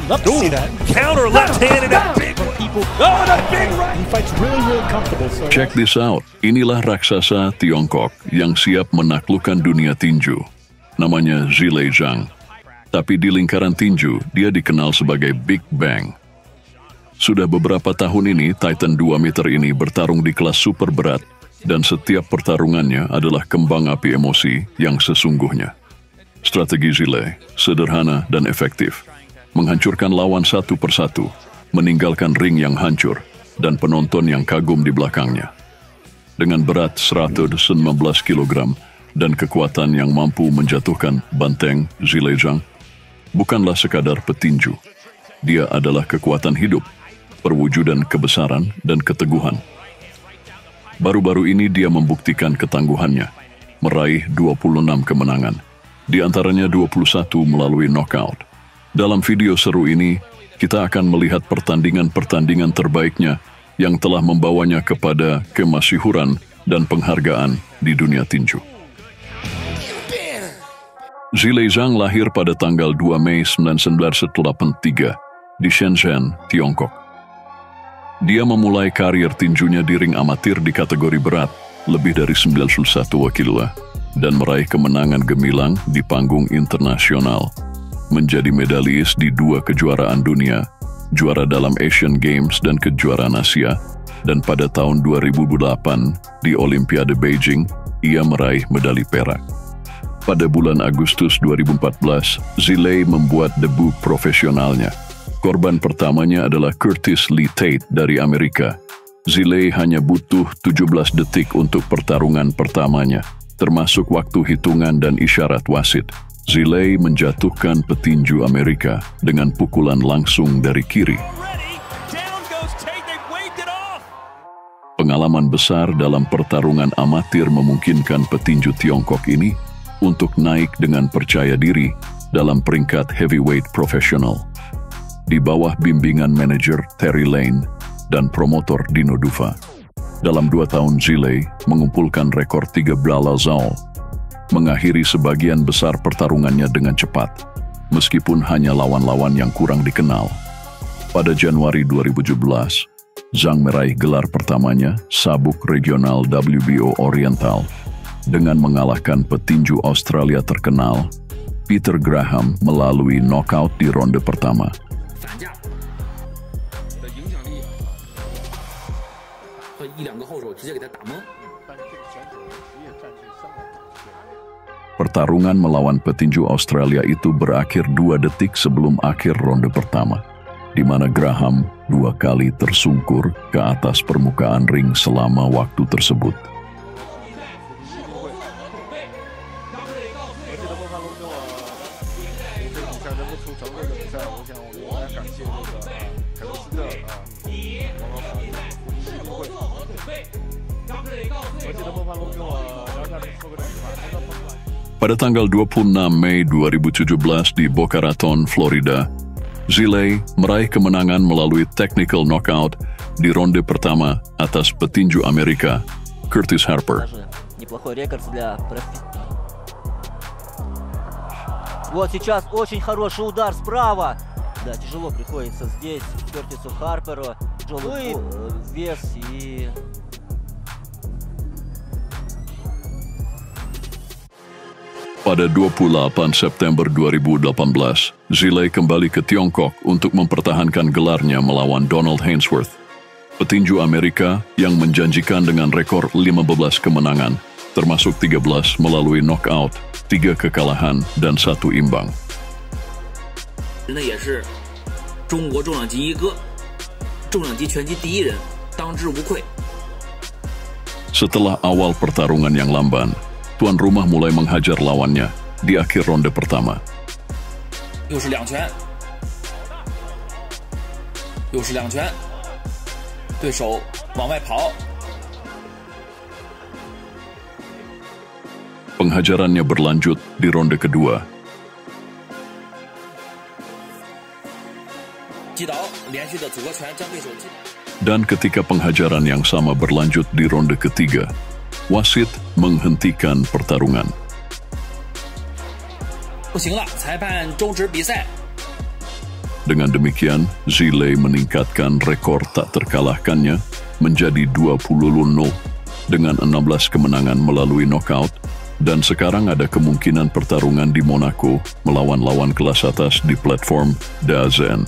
Love to see that. Counter left hand and a big People. Oh, and a big right. He fights really comfortable. So Check this out. Inilah raksasa Tiongkok yang siap menaklukkan dunia tinju. Namanya Zhilei Zhang. Tapi di lingkaran tinju, dia dikenal sebagai Big Bang. Sudah beberapa tahun ini, Titan 2 meter ini bertarung di kelas super berat, dan setiap pertarungannya adalah kembang api emosi yang sesungguhnya. Strategi Zhilei sederhana dan efektif, menghancurkan lawan satu persatu, meninggalkan ring yang hancur, dan penonton yang kagum di belakangnya. Dengan berat 119 kg dan kekuatan yang mampu menjatuhkan banteng, Zhilei Zhang bukanlah sekadar petinju. Dia adalah kekuatan hidup, perwujudan kebesaran dan keteguhan. Baru-baru ini dia membuktikan ketangguhannya, meraih 26 kemenangan, di antaranya 21 melalui knockout. Dalam video seru ini, kita akan melihat pertandingan-pertandingan terbaiknya yang telah membawanya kepada kemasyhuran dan penghargaan di dunia tinju. Zhilei Zhang lahir pada tanggal 2 Mei 1983 di Shenzhen, Tiongkok. Dia memulai karir tinjunya di ring amatir di kategori berat, lebih dari 91 kg, dan meraih kemenangan gemilang di panggung internasional, menjadi medaliis di 2 kejuaraan dunia, juara dalam Asian Games dan kejuaraan Asia, dan pada tahun 2008 di Olimpiade Beijing, ia meraih medali perak. Pada bulan Agustus 2014, Zhilei membuat debu profesionalnya. Korban pertamanya adalah Curtis Lee Tate dari Amerika. Zhilei hanya butuh 17 detik untuk pertarungan pertamanya, termasuk waktu hitungan dan isyarat wasit. Zhilei menjatuhkan petinju Amerika dengan pukulan langsung dari kiri. Pengalaman besar dalam pertarungan amatir memungkinkan petinju Tiongkok ini untuk naik dengan percaya diri dalam peringkat heavyweight profesional, di bawah bimbingan manajer Terry Lane dan promotor Dino Duva. Dalam 2 tahun Zhilei mengumpulkan rekor 3 Blalazal, mengakhiri sebagian besar pertarungannya dengan cepat, meskipun hanya lawan-lawan yang kurang dikenal. Pada Januari 2017, Zhang meraih gelar pertamanya sabuk regional WBO Oriental dengan mengalahkan petinju Australia terkenal Peter Graham melalui knockout di ronde pertama. Pertarungan melawan petinju Australia itu berakhir 2 detik sebelum akhir ronde pertama, di mana Graham 2 kali tersungkur ke atas permukaan ring selama waktu tersebut. Pada tanggal 26 Mei 2017 di Boca Raton, Florida, Zhilei meraih kemenangan melalui technical knockout di ronde pertama atas petinju Amerika, Curtis Harper. Вот сейчас очень хороший удар справа. Да, тяжело приходится здесь Кертису Харперу. Тяжелый вес и... Pada 28 September 2018, Zhilei kembali ke Tiongkok untuk mempertahankan gelarnya melawan Donald Hainsworth, petinju Amerika yang menjanjikan dengan rekor 15 kemenangan, termasuk 13 melalui knockout, 3 kekalahan, dan 1 imbang. Setelah awal pertarungan yang lamban, tuan rumah mulai menghajar lawannya di akhir ronde pertama. Penghajarannya berlanjut di ronde kedua. Dan ketika penghajaran yang sama berlanjut di ronde ketiga, wasit menghentikan pertarungan. Dengan demikian, Zilei meningkatkan rekor tak terkalahkannya menjadi 20-0 dengan 16 kemenangan melalui knockout, dan sekarang ada kemungkinan pertarungan di Monaco melawan lawan kelas atas di platform DAZN.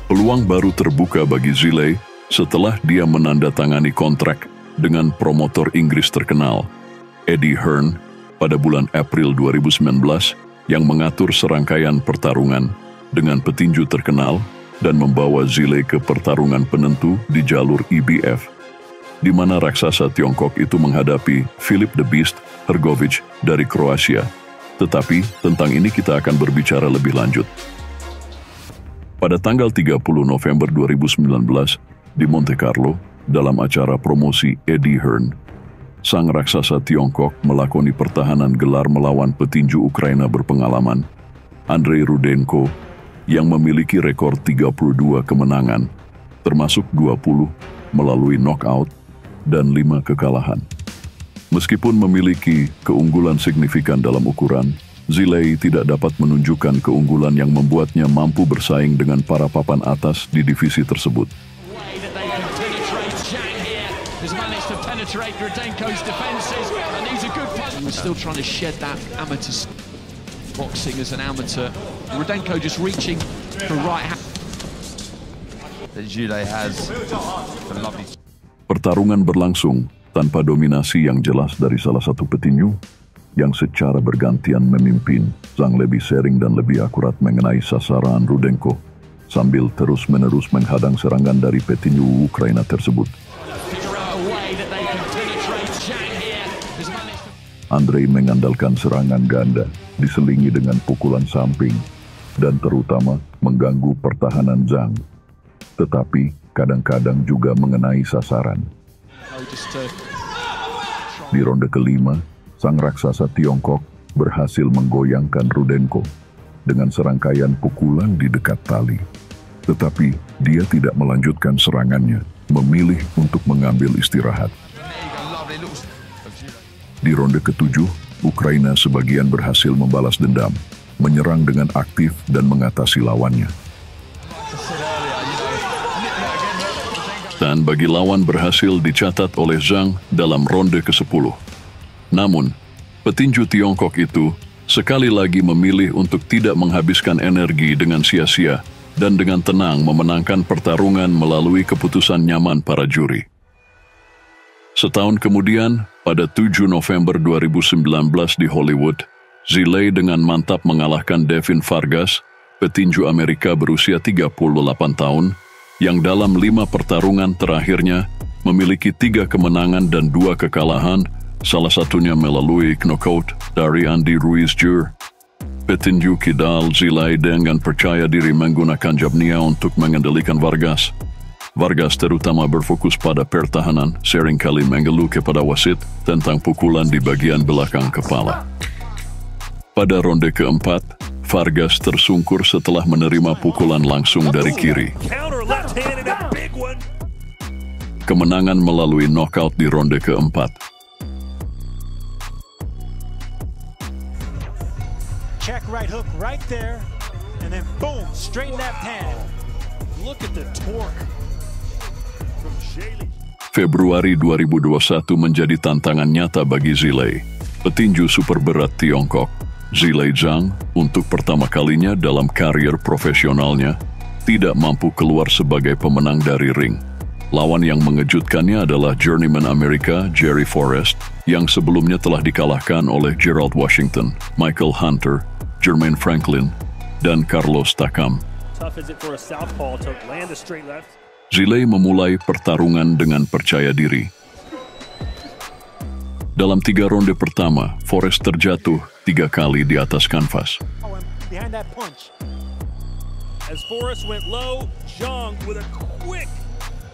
Peluang baru terbuka bagi Zilei setelah dia menandatangani kontrak dengan promotor Inggris terkenal, Eddie Hearn, pada bulan April 2019 yang mengatur serangkaian pertarungan dengan petinju terkenal dan membawa Zilei ke pertarungan penentu di jalur IBF, di mana raksasa Tiongkok itu menghadapi Filip the Beast Hrgović dari Kroasia. Tetapi tentang ini kita akan berbicara lebih lanjut. Pada tanggal 30 November 2019 di Monte Carlo, dalam acara promosi Eddie Hearn, sang raksasa Tiongkok melakoni pertahanan gelar melawan petinju Ukraina berpengalaman, Andrei Rudenko, yang memiliki rekor 32 kemenangan, termasuk 20 melalui knockout dan 5 kekalahan. Meskipun memiliki keunggulan signifikan dalam ukuran, Zilei tidak dapat menunjukkan keunggulan yang membuatnya mampu bersaing dengan para papan atas di divisi tersebut. Rudenko just reaching for right hand. Zilei has a lovely. Pertarungan berlangsung tanpa dominasi yang jelas dari salah satu petinju yang secara bergantian memimpin. Zhang lebih sering dan lebih akurat mengenai sasaran Rudenko sambil terus-menerus menghadang serangan dari petinju Ukraina tersebut. Andrei mengandalkan serangan ganda diselingi dengan pukulan samping dan terutama mengganggu pertahanan Zhang, tetapi kadang-kadang juga mengenai sasaran. Di ronde kelima, sang raksasa Tiongkok berhasil menggoyangkan Rudenko dengan serangkaian pukulan di dekat tali. Tetapi dia tidak melanjutkan serangannya, memilih untuk mengambil istirahat. Di ronde ketujuh, Ukraina sebagian berhasil membalas dendam, menyerang dengan aktif dan mengatasi lawannya. Dan bagi lawan berhasil dicatat oleh Zhang dalam ronde ke-10. Namun, petinju Tiongkok itu sekali lagi memilih untuk tidak menghabiskan energi dengan sia-sia dan dengan tenang memenangkan pertarungan melalui keputusan nyaman para juri. Setahun kemudian, pada 7 November 2019 di Hollywood, Zilei dengan mantap mengalahkan Devin Vargas, petinju Amerika berusia 38 tahun, yang dalam 5 pertarungan terakhirnya memiliki 3 kemenangan dan 2 kekalahan, salah satunya melalui knockout dari Andy Ruiz Jr. Petinju kidal Zilei dengan percaya diri menggunakan jabnya untuk mengendalikan Vargas. Vargas terutama berfokus pada pertahanan, seringkali mengeluh kepada wasit tentang pukulan di bagian belakang kepala. Pada ronde keempat, Vargas tersungkur setelah menerima pukulan langsung dari kiri. Kemenangan melalui knockout di ronde keempat. Check right hook right there, and then boom, straight left hand. Look at the torque from Zilei. Februari 2021 menjadi tantangan nyata bagi Zilei, petinju super berat Tiongkok, Zilei Zhang, untuk pertama kalinya dalam karier profesionalnya, tidak mampu keluar sebagai pemenang dari ring. Lawan yang mengejutkannya adalah journeyman Amerika Jerry Forrest, yang sebelumnya telah dikalahkan oleh Gerald Washington, Michael Hunter, Jermaine Franklin, dan Carlos Takam. Zilei memulai pertarungan dengan percaya diri. Dalam 3 ronde pertama, Forrest terjatuh 3 kali di atas kanvas. As Forrest went low, Zhang with a quick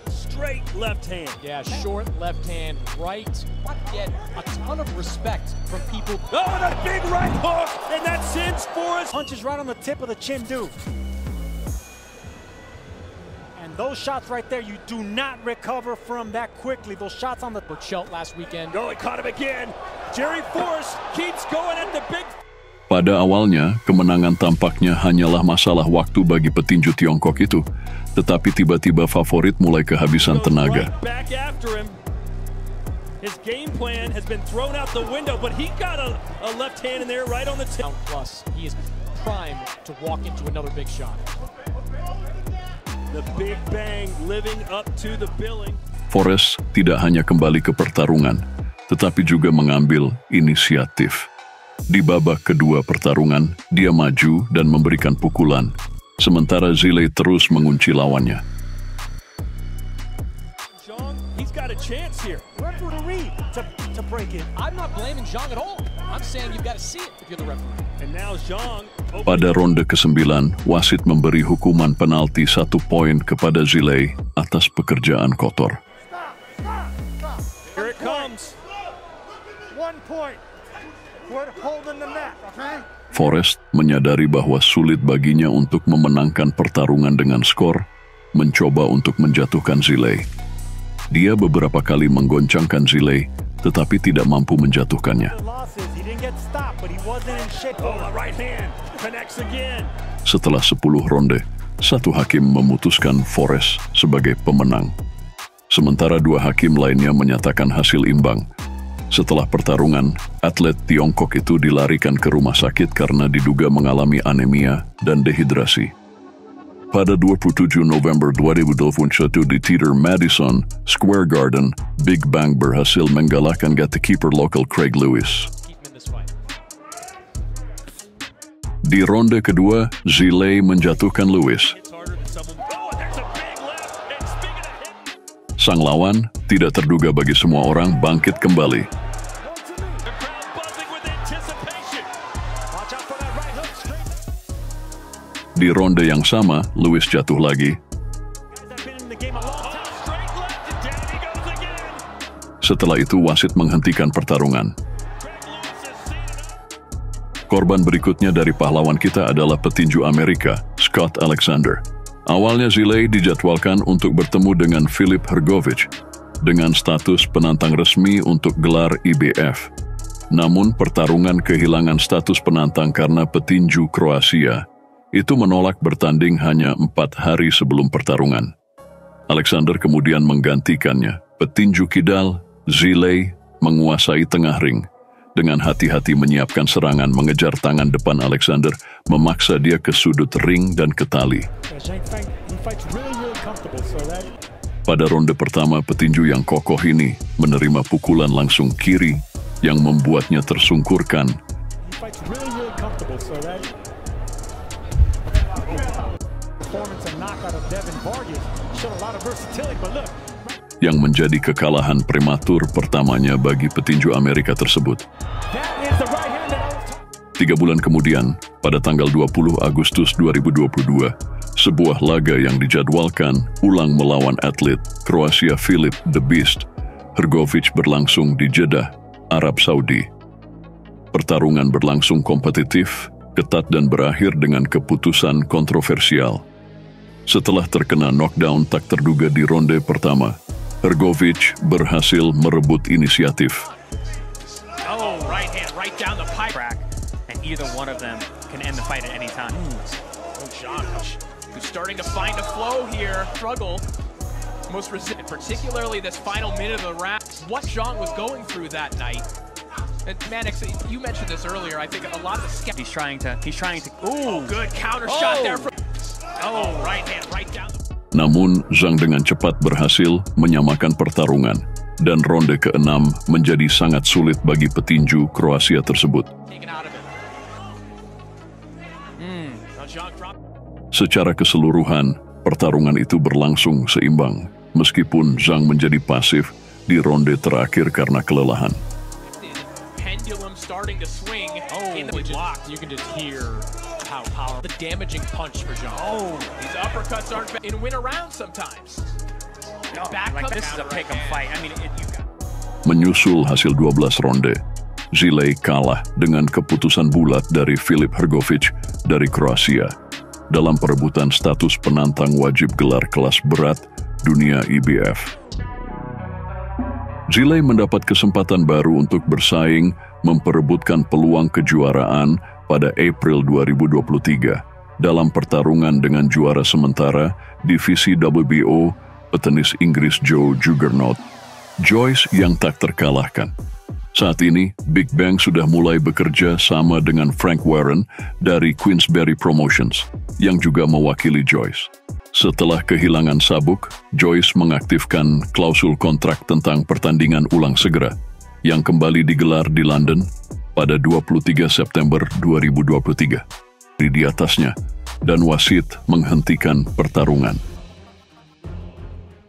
straight left hand. Yeah, short left hand, right. Get a ton of respect from people. Oh, and a big right hook, and that sends Forrest. Punches right on the tip of the chin, dude. And those shots right there, you do not recover from that quickly. Those shots on the Schelt last weekend. Oh, he caught him again. Jerry Forrest keeps going at the big. Pada awalnya, kemenangan tampaknya hanyalah masalah waktu bagi petinju Tiongkok itu, tetapi tiba-tiba favorit mulai kehabisan tenaga. Back after him. His game plan has been thrown out the window, but he got a left hand in there right on the tip. Plus, he is primed to walk into another big shot. The Big Bang living up to the billing. Forrest tidak hanya kembali ke pertarungan, tetapi juga mengambil inisiatif. Di babak kedua pertarungan, dia maju dan memberikan pukulan, sementara Zhilei terus mengunci lawannya. Zhang, he's got a chance here. Referee to read to break it. I'm not blaming Zhang at all. I'm saying you've got to see it if you're the referee. And now Zhang. Pada ronde ke-9, wasit memberi hukuman penalti 1 poin kepada Zhilei atas pekerjaan kotor. Here it comes. 1 point. We're holding the net, okay? Forrest menyadari bahwa sulit baginya untuk memenangkan pertarungan dengan skor, mencoba untuk menjatuhkan Zhilei. Dia beberapa kali menggoncangkan Zhilei, tetapi tidak mampu menjatuhkannya. Setelah 10 ronde, satu hakim memutuskan Forrest sebagai pemenang. Sementara 2 hakim lainnya menyatakan hasil imbang. Setelah pertarungan, atlet Tiongkok itu dilarikan ke rumah sakit karena diduga mengalami anemia dan dehidrasi. Pada 27 November 2021 di Theater Madison Square Garden, Big Bang berhasil mengalahkan gatekeeper lokal Craig Lewis. Di ronde kedua, Zhilei menjatuhkan Lewis. Sang lawan, tidak terduga bagi semua orang, bangkit kembali. Di ronde yang sama, Lewis jatuh lagi. Setelah itu, wasit menghentikan pertarungan. Korban berikutnya dari pahlawan kita adalah petinju Amerika, Scott Alexander. Awalnya Zhilei dijadwalkan untuk bertemu dengan Filip Hrgović dengan status penantang resmi untuk gelar IBF. Namun pertarungan kehilangan status penantang karena petinju Kroasia itu menolak bertanding hanya 4 hari sebelum pertarungan. Alexander kemudian menggantikannya. Petinju kidal, Zhilei, menguasai tengah ring. Dengan hati-hati menyiapkan serangan mengejar tangan depan Alexander, memaksa dia ke sudut ring dan ke tali. Pada ronde pertama, petinju yang kokoh ini menerima pukulan langsung kiri yang membuatnya tersungkurkan. Yang menjadi kekalahan prematur pertamanya bagi petinju Amerika tersebut. 3 bulan kemudian, pada tanggal 20 Agustus 2022, sebuah laga yang dijadwalkan ulang melawan atlet Kroasia Filip The Beast Hrgović berlangsung di Jeddah, Arab Saudi. Pertarungan berlangsung kompetitif, ketat dan berakhir dengan keputusan kontroversial. Setelah terkena knockdown tak terduga di ronde pertama, Hrgović berhasil merebut inisiatif. Oh, right hand, right down the pipe rack, and either one of them can end the fight at any time. Oh, Zhang, who's starting to find a flow here. Struggle. Most resistant, particularly this final minute of the round. What Zhang was going through that night. And Mannix, you mentioned this earlier. I think a lot of the He's trying to. Ooh, good counter shot there. Right hand, right down. Namun, Zhang dengan cepat berhasil menyamakan pertarungan, dan ronde ke-6 menjadi sangat sulit bagi petinju Kroasia tersebut. Secara keseluruhan, pertarungan itu berlangsung seimbang, meskipun Zhang menjadi pasif di ronde terakhir karena kelelahan. Starting to swing in the block. You can just hear how powerful the damaging punch for Zhang. Oh, these uppercuts aren't in win around sometimes. No, like this is a pick 'em fight. I mean, you got. Menyusul hasil 12 ronde, Zhilei kalah dengan keputusan bulat dari Filip Hrgović dari Kroasia dalam perebutan status penantang wajib gelar kelas berat dunia IBF. Zhilei mendapat kesempatan baru untuk bersaing memperebutkan peluang kejuaraan pada April 2023 dalam pertarungan dengan juara sementara divisi WBO, petenis Inggris Joe Juggernaut, Joyce yang tak terkalahkan. Saat ini, Big Bang sudah mulai bekerja sama dengan Frank Warren dari Queensberry Promotions, yang juga mewakili Joyce. Setelah kehilangan sabuk, Joyce mengaktifkan klausul kontrak tentang pertandingan ulang segera, yang kembali digelar di London pada 23 September 2023. Di atasnya, dan wasit menghentikan pertarungan.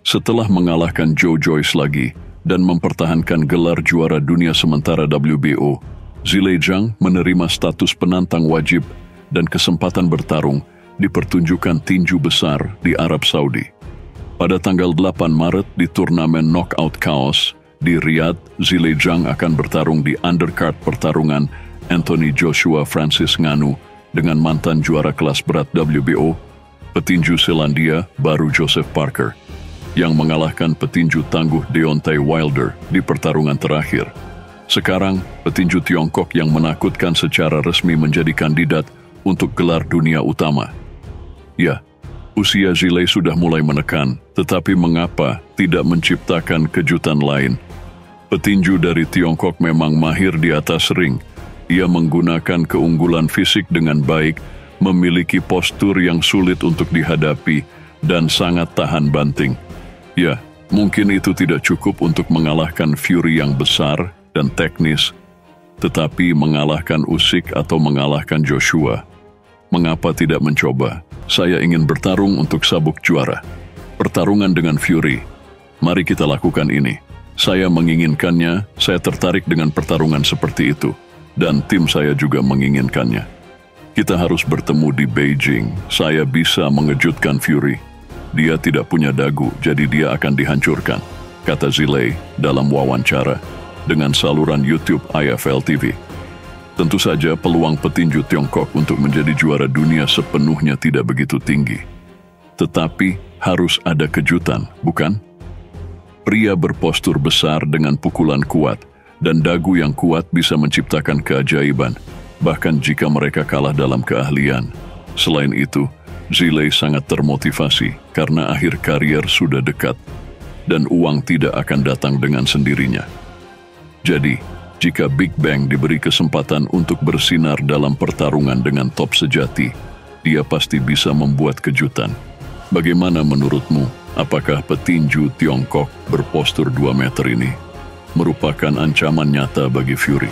Setelah mengalahkan Joe Joyce lagi dan mempertahankan gelar juara dunia sementara WBO, Zhilei Zhang menerima status penantang wajib dan kesempatan bertarung di pertunjukan tinju besar di Arab Saudi. Pada tanggal 8 Maret di turnamen Knockout Chaos di Riyadh, Zhilei Zhang akan bertarung di undercard pertarungan Anthony Joshua Francis Ngannou dengan mantan juara kelas berat WBO, petinju Selandia baru Joseph Parker, yang mengalahkan petinju tangguh Deontay Wilder di pertarungan terakhir. Sekarang, petinju Tiongkok yang menakutkan secara resmi menjadi kandidat untuk gelar dunia utama. Ya, usia Zhilei sudah mulai menekan, tetapi mengapa tidak menciptakan kejutan lain? Petinju dari Tiongkok memang mahir di atas ring. Ia menggunakan keunggulan fisik dengan baik, memiliki postur yang sulit untuk dihadapi, dan sangat tahan banting. Ya, mungkin itu tidak cukup untuk mengalahkan Fury yang besar dan teknis, tetapi mengalahkan Usyk atau mengalahkan Joshua. Mengapa tidak mencoba? Saya ingin bertarung untuk sabuk juara. Pertarungan dengan Fury. Mari kita lakukan ini. Saya menginginkannya, saya tertarik dengan pertarungan seperti itu. Dan tim saya juga menginginkannya. Kita harus bertemu di Beijing. Saya bisa mengejutkan Fury. Dia tidak punya dagu, jadi dia akan dihancurkan, kata Zhilei dalam wawancara dengan saluran YouTube IFL TV. Tentu saja peluang petinju Tiongkok untuk menjadi juara dunia sepenuhnya tidak begitu tinggi. Tetapi harus ada kejutan, bukan? Pria berpostur besar dengan pukulan kuat dan dagu yang kuat bisa menciptakan keajaiban, bahkan jika mereka kalah dalam keahlian. Selain itu, Zhilei sangat termotivasi karena akhir karier sudah dekat, dan uang tidak akan datang dengan sendirinya. Jadi, jika Big Bang diberi kesempatan untuk bersinar dalam pertarungan dengan top sejati, dia pasti bisa membuat kejutan. Bagaimana menurutmu? Apakah petinju Tiongkok berpostur 2 meter ini merupakan ancaman nyata bagi Fury?